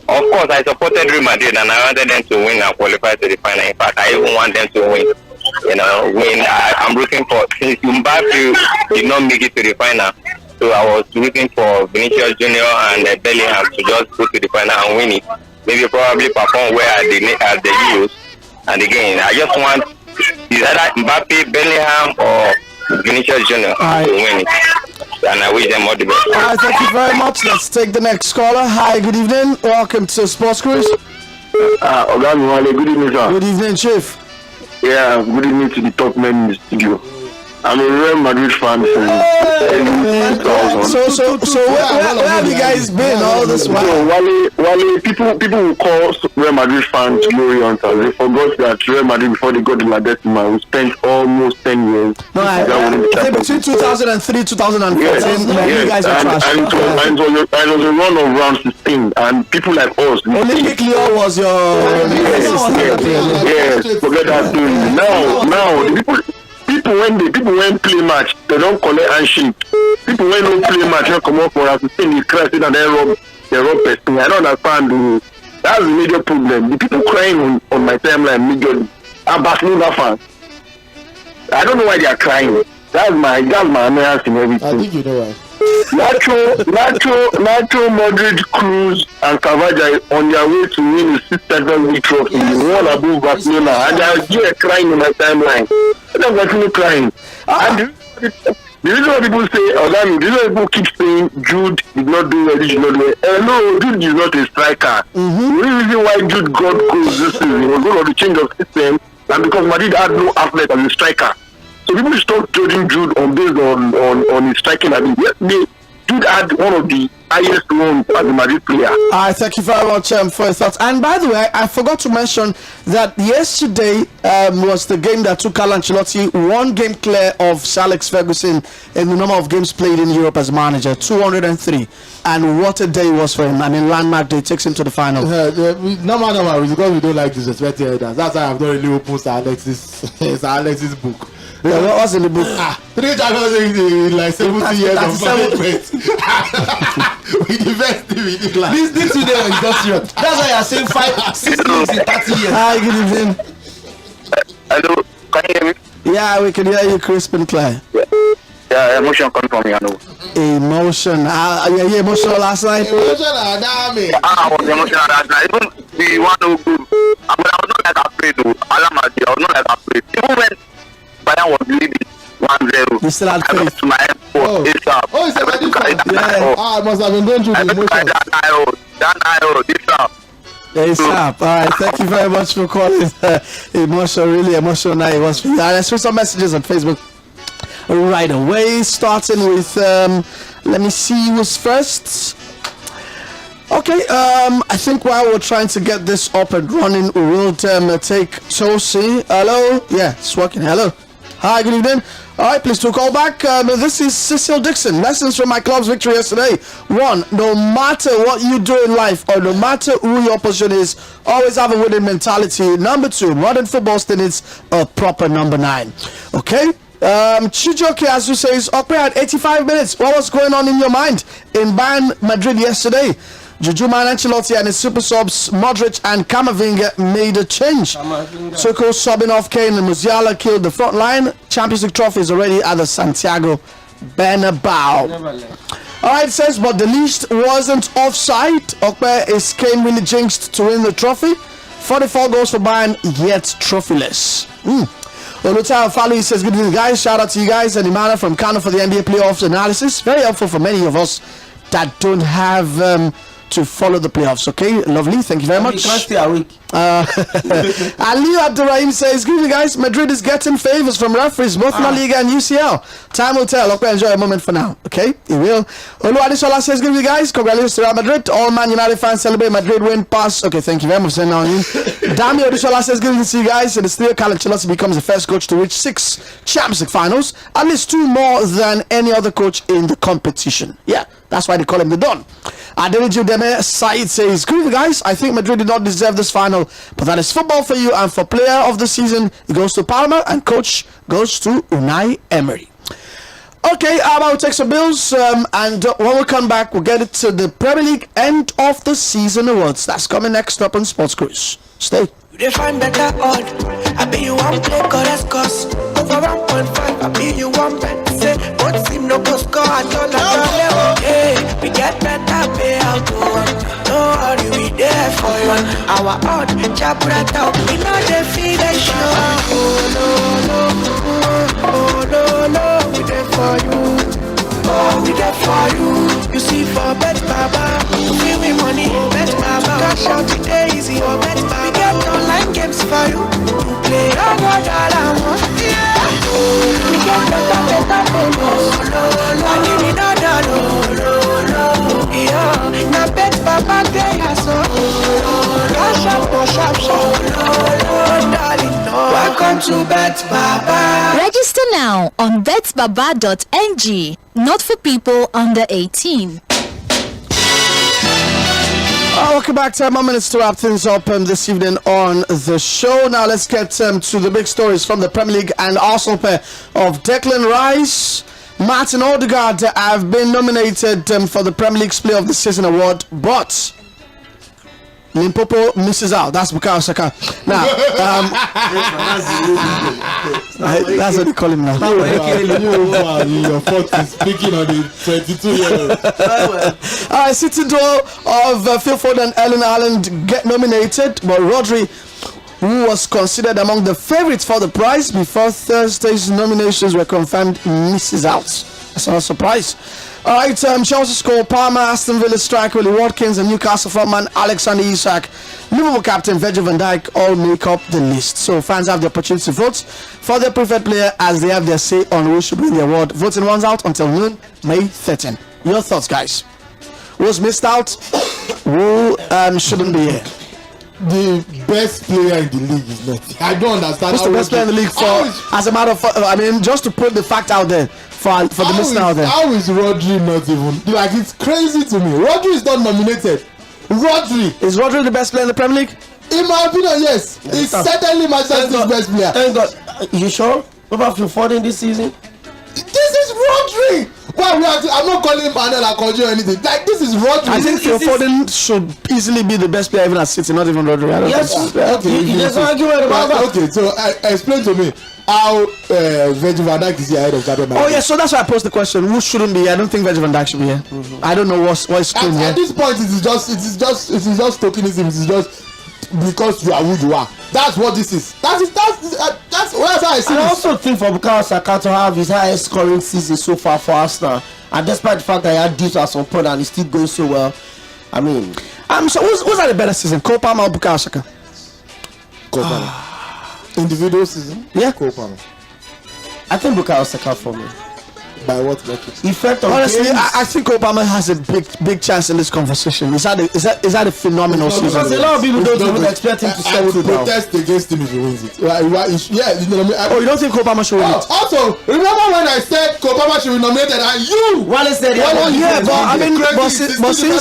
S3: Of course, I supported Real Madrid and I wanted them to win and qualify to the final. In fact, I even want them to win. I'm rooting for, since Mbappé did not make it to the final, so I was rooting for Vinicius Junior and Bellingham to just go to the final and win it. Maybe probably perform well at the Euros. And again, I just want either Mbappé, Bellingham, or Vinicius Junior to win it. And I wish them all the best.
S2: All right, thank you very much. Let's take the next caller. Hi, good evening. Welcome to Sports Cruise.
S3: Good evening, sir.
S2: Good evening, Chief.
S3: Yeah, good evening to the top men in the studio. I'm a Real Madrid fan since
S2: So where have you guys been all this while?
S3: So, Wale, people will call Real Madrid fans glory hunters. They forgot that Real Madrid, before they got the La Decima, we spent almost 10 years.
S2: No, I think between 2003 2014, you guys were trash.
S3: And it was a run of round 16, and people like us.
S2: Olympic Lyon was your...
S3: Yes, forget that thing. Now, the people when play match, they don't collect handshake. People when don't play match, they come up for us to sing the Christ and they rob person. I don't understand. That's the major problem. The people crying on my timeline majorly are Barcelona fans. I don't know why they are crying. That's my annoyance in everything.
S1: I think you know why.
S3: Nacho, Modric, Cruz, and Cavani on their way to win the 6th league trophy. One above Barcelona, and I was here crying in my timeline. And I'm actually crying. And the reason why people say, the reason why people keep saying Jude did not do well, no, Jude is not a striker. The reason why Jude got goals this season was because of the change of system, and because Madrid had no athlete as a striker. So people stop judging Jude based on his striking ability. Jude had one of the highest ones as a Madrid player.
S2: Thank you very much for your thoughts. And by the way, I forgot to mention that yesterday was the game that took Carlo Ancelotti 1 game clear of Sir Alex Ferguson in the number of games played in Europe as manager, 203. And what a day it was for him. I mean, landmark day, takes him to the final.
S1: No, because we don't like disrespecting others. That's why I've not really opened Sir Alex's book.
S2: Yeah, what was in the book?
S1: 3 champions in like 70 years of management. We invest in class.
S12: This today was industrial. That's why you're saying 5-6 years in 30 years.
S2: Hi, good evening.
S3: Hello, can you hear me?
S2: Yeah, we can hear you crisp and clear.
S3: Yeah, emotion coming from me, I know.
S2: Emotion. You emotional last night?
S1: Emotional, I
S3: was emotional last night. Even the one who grew, I was not like afraid though. I was not like afraid. Even when Bayern was leading 1-0.
S2: You still had faith.
S3: I went to my airport.
S1: it's I must have been going through the emotions.
S2: ASAP. All right, thank you very much for calling. Emotional, really emotional night. It was for you. Let's read some messages on Facebook right away. Starting with, let me see who's first. Okay, I think while we're trying to get this up and running, we will take Tosi. Hello? Yeah, it's working. Hello. Hi, good evening. All right, please do call back. This is Cecil Dixon. Lessons from my club's victory yesterday. 1, no matter what you do in life or no matter who your opposition is, always have a winning mentality. Number 2, modern football still needs a proper number 9. Okay? Chijoke Azu says, Okpe had 85 minutes. What was going on in your mind in Bayern Madrid yesterday? Juju Ancelotti and his super subs Modric and Camavinga made a change. Tuchel subbing off Kane and Musiala killed the front line. Champions League trophy is already at the Santiago Bernabeu. Alright, it says, but the least wasn't offside. Okpe, is Kane really jinxed to win the trophy? 44 goals for Bayern, yet trophyless. Oluta Falu says, good evening guys, shout out to you guys and Imana from Kano for the NBA playoffs analysis. Very helpful for many of us that don't have to follow the playoffs. Okay, lovely, thank you very much. Ali Abdurrahim says, good evening guys, Madrid is getting favors from referees both La Liga and UCL. Time will tell. Okay, enjoy a moment for now. Okay, it will. Olu Adesola says, good evening guys, congratulations to Real Madrid. All Man United fans celebrate Madrid win pass. Okay, thank you very much for sending on you. Dami Adesola says, good evening to you guys. And the still Carlo Ancelotti becomes the first coach to reach 6 Champions League finals, at least 2 more than any other coach in the competition. Yeah, that's why they call him the Don. Adeliji Deme Said says, good evening guys, I think Madrid did not deserve this final, but that is football for you, and for player of the season it goes to Palmer and coach goes to Unai Emery. Okay, I'll take some bills, and when we come back we'll get it to the Premier League end of the season awards. That's coming next up on Sports Cruise. Stay.
S13: You find better odd. I bet you one play correct over 1.5. I bet you one bet. Say what seem no go score at all level. Hey, we get better payout. No hurry, we there for you. Our odd chap right out. We know the feed the show. Oh no, we there for you. Oh, we there for you. You see for bet Baba, give me money, bet Baba. Cash out today easy, oh bet Baba. We get online games for you. You play all I want. Yeah. We get better bonus. I need no. Yeah. Now bet Baba they are so. Cash out, darling. Welcome to Bet Baba.
S14: Register now on betbaba.ng. Not for people under 18.
S2: Welcome back. 10 more minutes to wrap things up this evening on the show. Now let's get to the big stories from the Premier League and Arsenal pair of Declan Rice, Martin Odegaard have been nominated for the Premier League's Player of the Season award, but Limpopo misses out. That's Bukayo Saka. Now, that's what they call him now.
S1: Your fault is speaking on the 22-year-old.
S2: All right, City duo of Phil Foden and Erling Haaland get nominated, but Rodri, who was considered among the favourites for the prize before Thursday's nominations were confirmed, misses out. That's not a surprise. All right, Chelsea score Palmer, Aston Villa striker Ollie Watkins, and Newcastle frontman Alexander Isak, Liverpool captain Virgil van Dijk all make up the list. So fans have the opportunity to vote for their preferred player as they have their say on who should win the award. Voting runs out until noon, May 13. Your thoughts, guys? Who's missed out? Who shouldn't be here?
S1: The best player in the league is not. I don't understand.
S2: Who's the best player in the league for? As a matter of fact, I mean, just to put the fact out there for the listener out there.
S1: How is Rodri not even? Like, it's crazy to me. Rodri is not nominated.
S2: Is Rodri the best player in the Premier League?
S1: In my opinion, yes. He's certainly Manchester City's best player.
S12: Thank God. You sure? What about Phil Foden this season?
S1: This is Rodri. I'm not calling him Manuel Akonji or anything. Like, this is Rodri.
S2: I think Phil Foden should easily be the best player even at City, not even Rodri.
S12: Yes. There's an argument about that.
S1: Okay, so explain to me how Virgil van Dijk is here ahead of Gabriel Magalhaes.
S2: Oh yeah, so that's why I posed the question. Who shouldn't be here? I don't think Virgil van Dijk should be here. I don't know what's going here.
S1: At this point, it is just tokenism. It is just because you are who you are. That's what this is. That's how I see it.
S12: I also think for Bukayo Saka to have his highest scoring season so far for Arsenal, and despite the fact that he had dips at some point and he's still going so well, I mean,
S2: so who's had a better season, Cole Palmer or Bukayo Saka?
S1: Cole Palmer. Individual season?
S2: Yeah.
S1: Cole Palmer.
S12: I think Bukayo Saka for me.
S1: By what metrics?
S12: Effect of
S2: Honestly,
S12: games.
S2: I think Cole Palmer has a big chance in this conversation. Is that a phenomenal season?
S12: Because a lot of people don't even expect him to settle down.
S1: I would protest against him if he wins it. Yeah, you know what I mean?
S2: You don't think Cole Palmer should win it?
S1: Also, remember when I said Cole Palmer should be nominated and you?
S12: Wale said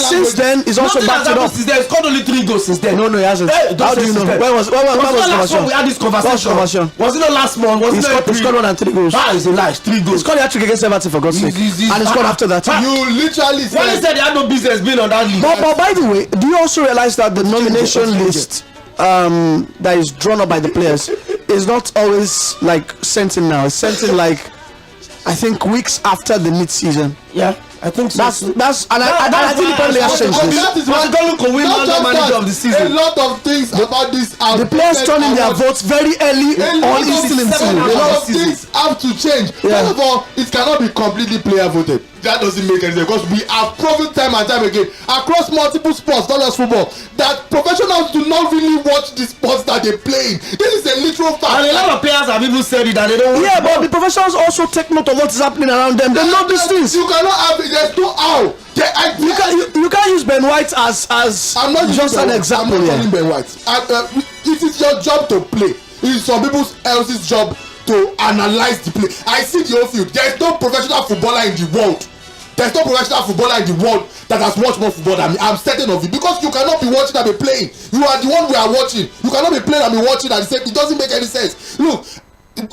S2: since then, he's also backed it up.
S12: He's scored only 3 goals since then.
S2: No, he hasn't. How do you know? When was
S12: we had this conversation? Was it not last month?
S2: He scored more than 3 goals.
S12: He's a lie. 3 goals.
S2: He scored a hat-trick against Everton, for God's sake. And he scored after that.
S1: You literally said.
S12: Wale said he had no business being on that list.
S2: But by the way, do you also realize that the nomination list that is drawn up by the players is not always like sent in now? It's sent in like, I think, weeks after the mid-season.
S12: Yeah, I think so.
S2: I think the Premier League has changed this.
S1: That is why
S12: manager of the season.
S1: A lot of things about this.
S2: The players turn in their votes very early on instilling team.
S1: A lot of things have to change. First of all, it cannot be completely player voted. That doesn't make any sense because we have proven time and time again across multiple sports, not just football, that professionals do not really watch the sports that they play. This is a literal fact.
S12: And a lot of players have even said it that they don't.
S2: Yeah, but the professionals also take note of what is happening around them. They know these things.
S1: You cannot have it. There's no how.
S2: You can't use Ben White as
S1: I'm not
S2: just an example.
S1: I'm not calling Ben White. It is your job to play. It is some people else's job to analyze the play. I see the whole field. There's no professional footballer in the world. There's no professional footballer in the world that has watched more football than me. I'm certain of it because you cannot be watching and be playing. You are the one we are watching. You cannot be playing and be watching at the same. It doesn't make any sense. Look,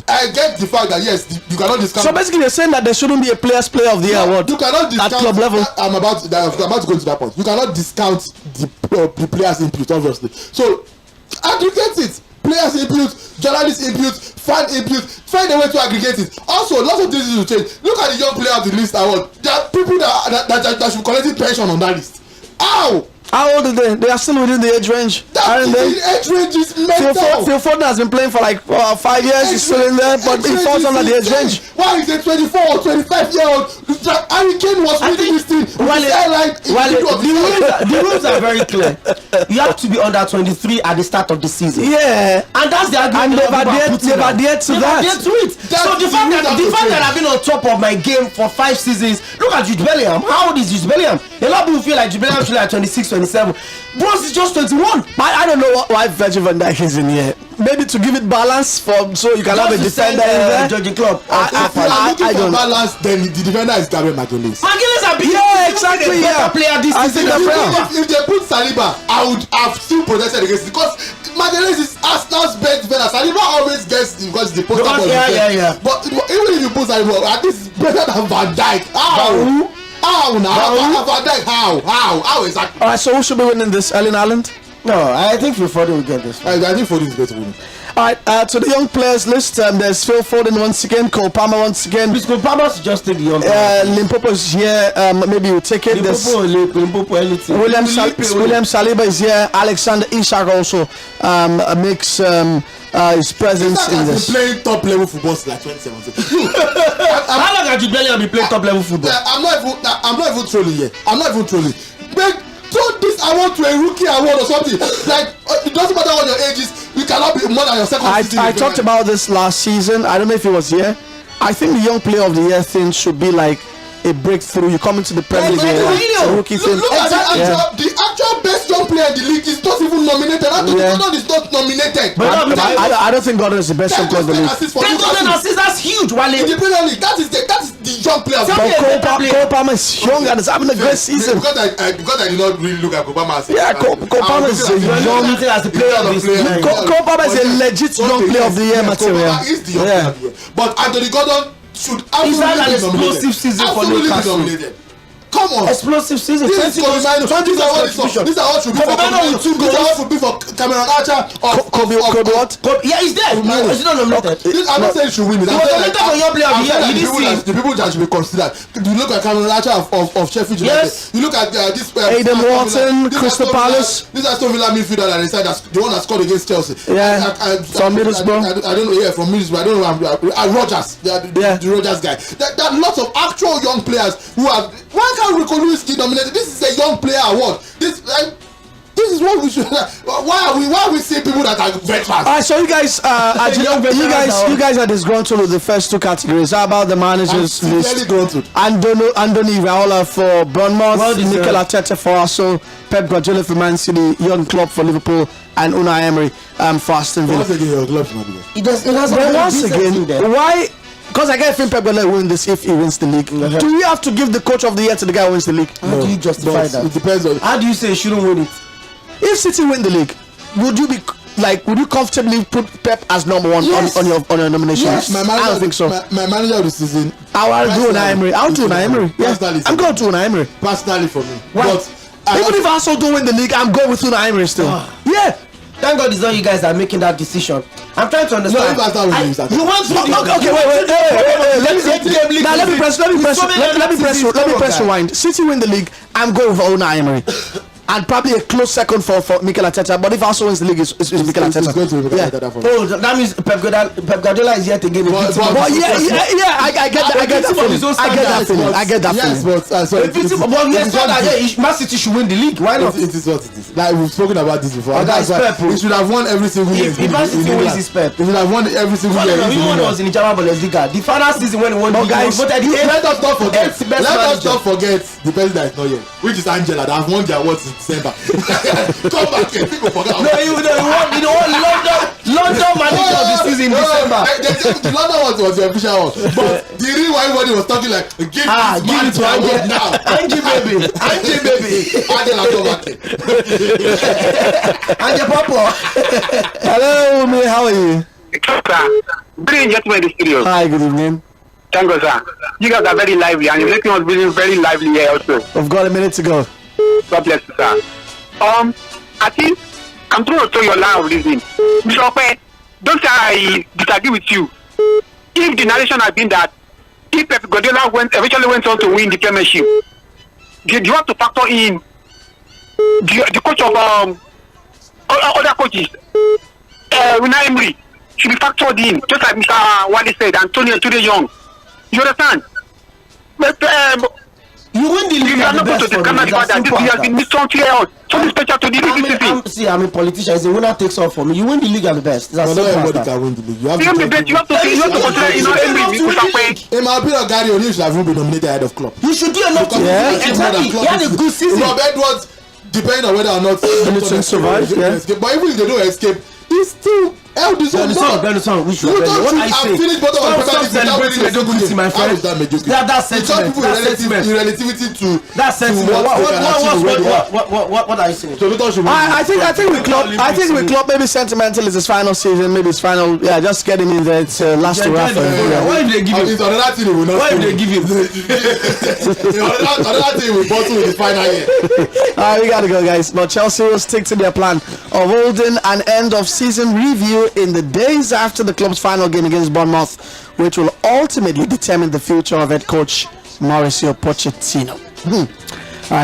S1: I get the fact that yes, you cannot discount.
S2: So basically, you're saying that there shouldn't be a Players' Player of the Year award.
S1: You cannot discount
S2: at club level.
S1: I'm about to go to that point. You cannot discount the players' input, obviously. So aggregate it. Players' input, journalists' input, fan input. Find a way to aggregate it. Also, lots of things will change. Look at the young player of the list award. There are people that should be collecting pension on that list. How?
S2: How old are they? They are still within the age range.
S1: The age range is mental.
S2: Phil Foden has been playing for like 5 years. He's still in there, but he falls under the age range.
S1: Why is a 24 or 25-year-old? Harry Kane was winning this thing.
S12: The rules are very clear. You have to be under 23 at the start of the season.
S2: Yeah,
S12: and that's the argument.
S2: And they've adhered to that.
S12: So the fact that I've been on top of my game for 5 seasons. Look at Jude Bellingham. How old is Jude Bellingham? A lot of people feel like Jude Bellingham should be like 26, 27. Bros is just 21.
S2: I don't know why Virgil van Dijk is in here. Maybe to give it balance so you can have a defender in there.
S12: Judging club.
S1: I don't balance. Then the defender is Gabriel Magalhaes.
S2: Exactly.
S12: Yeah. Player this season.
S1: If they put Saliba, I would have still protested against it because Magalhaes is Arsenal's best defender. Saliba always gets it because the poster boy.
S12: Yeah.
S1: But even if you put Saliba, at least better than Van Dijk. How now? Van Dijk? How exactly?
S2: Alright, so who should be winning this? Erling Haaland?
S12: No, I think Phil Foden will get this.
S1: I think Foden is going to win.
S2: All right, to the young players list, there's Phil Foden once again, Cole Palmer once again.
S12: Please, Cole Palmer just take the young players.
S2: Limpopo is here, maybe we'll take it.
S12: Limpopo, anything.
S2: William Saliba is here. Alexander Isak also makes his presence in this.
S1: He's playing top level football since like 2017.
S12: How long have you been playing top level football?
S1: I'm not even trolling here. I'm not even trolling. Throw this award to a rookie award or something. Like it doesn't matter what your age is. You cannot be more than your second season.
S2: I talked about this last season. I don't know if it was here. I think the young player of the year thing should be like a breakthrough. You come into the Premier League, a rookie thing.
S1: Look at the actual best young player in the league is not even nominated. Gordon is not nominated.
S2: But I don't think Gordon is the best young player in the league.
S12: 10 golden assists, that's huge.
S1: In the Premier League, that is the young player.
S2: Cole Palmer is young and is having a great season.
S1: Because I did not really look at Cole Palmer.
S2: Yeah, Cole Palmer is a young
S12: player of this year.
S2: Cole Palmer is a legit young player of the year material.
S1: Is the young player of the year. But Anthony Gordon should absolutely be
S12: explosive season for Newcastle.
S1: Come on.
S12: Explosive season.
S1: These are what should be for Cameron. These are what should be for Cameron Archer or
S2: Kobe what?
S12: Yeah, he's there. He's not nominated.
S1: I'm not saying he should win it.
S12: He was nominated for young player of the year.
S1: The people that should be considered. You look at Cameron Archer of Sheffield United. You look at this
S2: Aidan Wharton, Crystal Palace.
S1: This is Aston Villa midfielder that they said the one that scored against Chelsea.
S2: Yeah. From Middlesbrough.
S1: I don't know. Yeah, from Middlesbrough. I don't know. Rogers. The Rogers guy. There are lots of actual young players who have. Why can't Rico Lewis be nominated? This is a young player award. This is what we should. Why are we seeing people that are veterans?
S2: So you guys, you guys are disgruntled with the first two categories. How about the managers list? Andoni Iraola for Bournemouth, Mikel Arteta for Arsenal, Pep Guardiola for Man City, Jurgen Klopp for Liverpool, and Unai Emery for Aston Villa.
S1: Once again, your club's not
S2: But once again, why? Because I get Pep Guardiola will win this if he wins the league. Do you have to give the coach of the year to the guy who wins the league?
S12: How do you justify that?
S1: It depends on.
S12: How do you say he shouldn't win it?
S2: If City win the league, would you comfortably put Pep as number one on your nomination?
S1: Yes,
S2: I don't think so.
S1: My manager of the season.
S2: I'll do Unai Emery. I'll do Unai Emery. Yeah, I'm going to Unai Emery.
S1: Personally for me.
S2: Why? But even if Arsenal don't win the league, I'm going with Unai Emery still. Yeah.
S12: Thank God it's not you guys that are making that decision. I'm trying to understand. You want to
S2: wait. Let me press rewind. City win the league, I'm going with Unai Emery. And probably a close second for Mikel Arteta. But if Arsenal wins the league, it's Mikel Arteta.
S12: Oh, that means Pep Guardiola is yet again.
S2: I get that feeling.
S12: Yes, Man City should win the league. Why not?
S1: It is what it is. Like we've spoken about this before. That's why he should have won every single year.
S12: If Man City wins his Pep,
S1: he should have won every single year.
S12: He was in the German Bundesliga. The final season when he won the league,
S1: let us not forget the person that is not here, which is Angela, that have won their awards in December. Come back here, people forget.
S12: No, you won London manager of the season in December.
S1: The London one was the official one, but the real one everybody was talking like, give it to Angela now.
S12: Angie baby.
S1: Angela, come back here.
S12: Angie Papa.
S2: Hello, Umi, how are you?
S3: Brilliant gentlemen in the studio.
S2: Hi, good evening.
S3: Thank you, sir. You guys are very lively, and you're making us really very lively here also.
S2: We've got a minute to go.
S3: God bless you, sir. I think I'm trying to tell your line of reasoning. Mr. Ope, don't say I disagree with you. If the narration had been that if Pep Guardiola eventually went on to win the Premiership, do you have to factor in the coach of other coaches? Unai Emery should be factored in, just like Mr. Wale said, Antonio Young. You understand? But
S12: you win the league.
S3: You are not going to discount the fact that this has been something special to the league.
S12: I'm a politician. It's the winner takes all for me. You win the league, are the best. That's
S1: not everybody can win the league. You have
S3: to consider,
S1: in my opinion, Gary O'Neill should have been nominated head of club.
S12: You should do enough to win. Exactly. He had a good season.
S1: Rob Edwards, depending on whether or not
S2: survive,
S1: but even if they don't escape, he's still Held his own.
S12: We should what I say. Stop celebrating mediocrity, my friend. That sentiment.
S1: Relativity to
S12: that sentiment. What are you saying?
S2: I think with Klopp maybe sentimental is his final season, maybe his final. Yeah, just get him in there. It's last to Rafa.
S12: What if they give him?
S1: Another thing he will not.
S12: What if they give him?
S1: Another thing we bottle in the final year.
S2: We gotta go, guys. But Chelsea will stick to their plan of holding an end of season review in the days after the club's final game against Bournemouth, which will ultimately determine the future of head coach Mauricio Pochettino.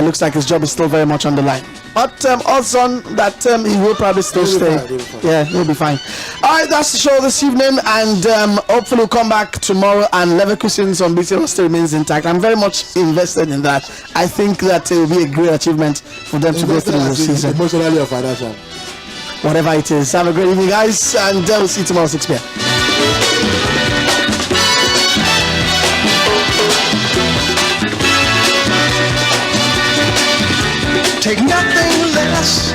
S2: Looks like his job is still very much on the line. But odds on that he will probably still stay. Yeah, he'll be fine. All right, that's the show this evening, and hopefully we'll come back tomorrow and Leverkusen's unbeatable still remains intact. I'm very much invested in that. I think that it will be a great achievement for them to go through the season.
S1: Emotionally or financially.
S2: Whatever it is. Have a great evening, guys, and we'll see you tomorrow 6 p.m.
S13: Take nothing less